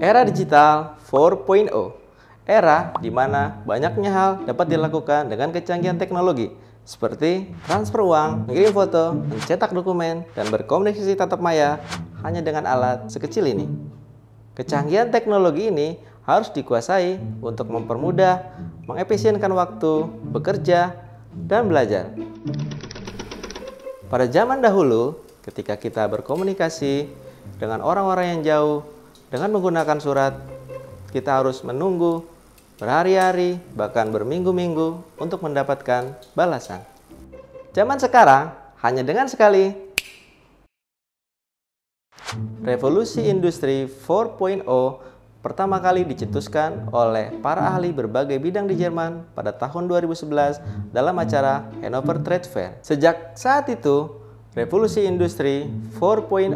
Era digital 4.0, era di mana banyaknya hal dapat dilakukan dengan kecanggihan teknologi, seperti transfer uang, mengirim foto, mencetak dokumen, dan berkomunikasi tatap maya hanya dengan alat sekecil ini. Kecanggihan teknologi ini harus dikuasai untuk mempermudah, mengefisienkan waktu, bekerja, dan belajar. Pada zaman dahulu, ketika kita berkomunikasi dengan orang-orang yang jauh dengan menggunakan surat, kita harus menunggu berhari-hari, bahkan berminggu-minggu untuk mendapatkan balasan. Zaman sekarang, hanya dengan sekali. Revolusi Industri 4.0 pertama kali dicetuskan oleh para ahli berbagai bidang di Jerman pada tahun 2011 dalam acara Hannover Trade Fair. Sejak saat itu, Revolusi Industri 4.0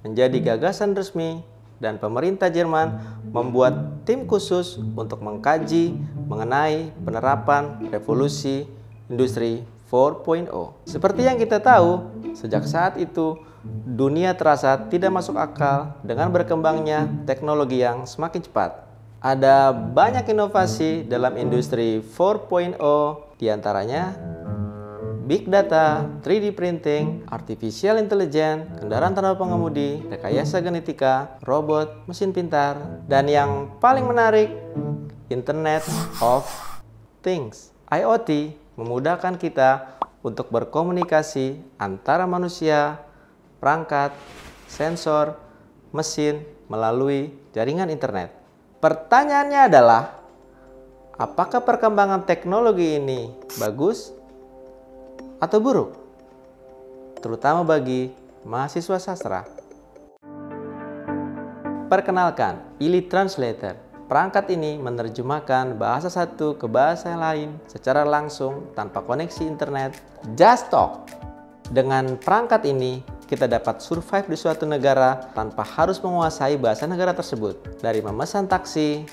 menjadi gagasan resmi dan pemerintah Jerman membuat tim khusus untuk mengkaji mengenai penerapan revolusi industri 4.0. Seperti yang kita tahu, sejak saat itu dunia terasa tidak masuk akal dengan berkembangnya teknologi yang semakin cepat. Ada banyak inovasi dalam industri 4.0, diantaranya Big Data, 3D Printing, Artificial Intelligence, kendaraan tanpa pengemudi, rekayasa genetika, robot, mesin pintar, dan yang paling menarik, Internet of Things. IoT memudahkan kita untuk berkomunikasi antara manusia, perangkat, sensor, mesin melalui jaringan internet. Pertanyaannya adalah, apakah perkembangan teknologi ini bagus atau buruk, terutama bagi mahasiswa sastra? Perkenalkan, Ili Translator. Perangkat ini menerjemahkan bahasa satu ke bahasa lain secara langsung tanpa koneksi internet. Just Talk. Dengan perangkat ini, kita dapat survive di suatu negara tanpa harus menguasai bahasa negara tersebut. Dari memesan taksi,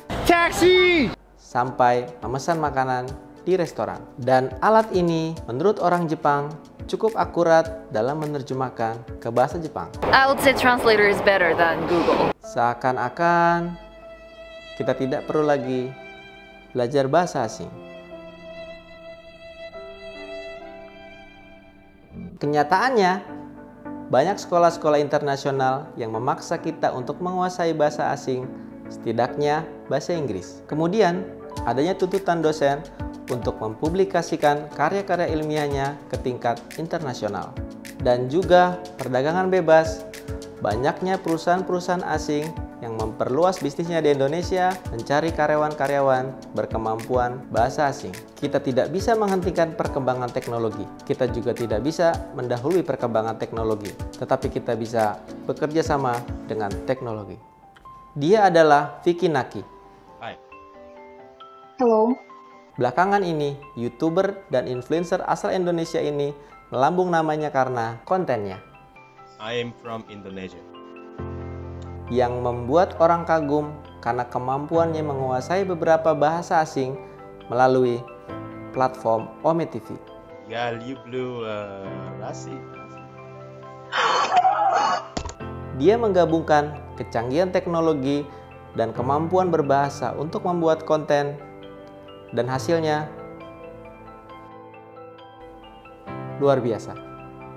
sampai memesan makanan di restoran. Dan alat ini menurut orang Jepang cukup akurat dalam menerjemahkan ke bahasa Jepang. I would say translator is better than Google. Seakan-akan kita tidak perlu lagi belajar bahasa asing. Kenyataannya, banyak sekolah-sekolah internasional yang memaksa kita untuk menguasai bahasa asing, setidaknya bahasa Inggris. Kemudian, adanya tuntutan dosen untuk mempublikasikan karya-karya ilmiahnya ke tingkat internasional. Dan juga perdagangan bebas, banyaknya perusahaan-perusahaan asing yang memperluas bisnisnya di Indonesia mencari karyawan-karyawan berkemampuan bahasa asing. Kita tidak bisa menghentikan perkembangan teknologi. Kita juga tidak bisa mendahului perkembangan teknologi. Tetapi kita bisa bekerja sama dengan teknologi. Dia adalah Vicky Naki. Hai. Hello. Belakangan ini, YouTuber dan influencer asal Indonesia ini melambung namanya karena kontennya I am from Indonesia. yang membuat orang kagum karena kemampuannya menguasai beberapa bahasa asing melalui platform Ome TV. Ya, you blue rasi. Dia menggabungkan kecanggihan teknologi dan kemampuan berbahasa untuk membuat konten, dan hasilnya luar biasa.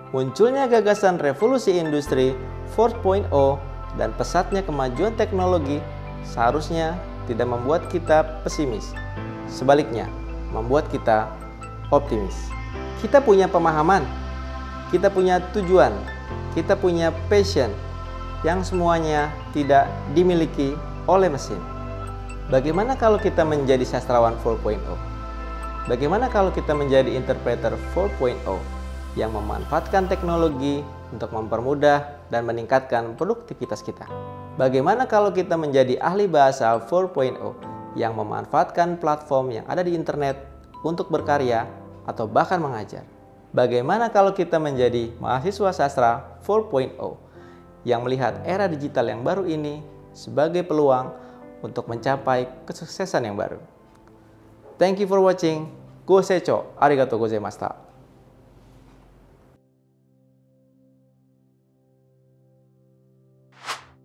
Munculnya gagasan revolusi industri 4.0 dan pesatnya kemajuan teknologi seharusnya tidak membuat kita pesimis. Sebaliknya, membuat kita optimis. Kita punya pemahaman, kita punya tujuan, kita punya passion yang semuanya tidak dimiliki oleh mesin. Bagaimana kalau kita menjadi sastrawan 4.0? Bagaimana kalau kita menjadi interpreter 4.0 yang memanfaatkan teknologi untuk mempermudah dan meningkatkan produktivitas kita? Bagaimana kalau kita menjadi ahli bahasa 4.0 yang memanfaatkan platform yang ada di internet untuk berkarya atau bahkan mengajar? Bagaimana kalau kita menjadi mahasiswa sastra 4.0 yang melihat era digital yang baru ini sebagai peluang untuk mencapai kesuksesan yang baru? Thank you for watching. Go Secho. Arigatou gozaimashita.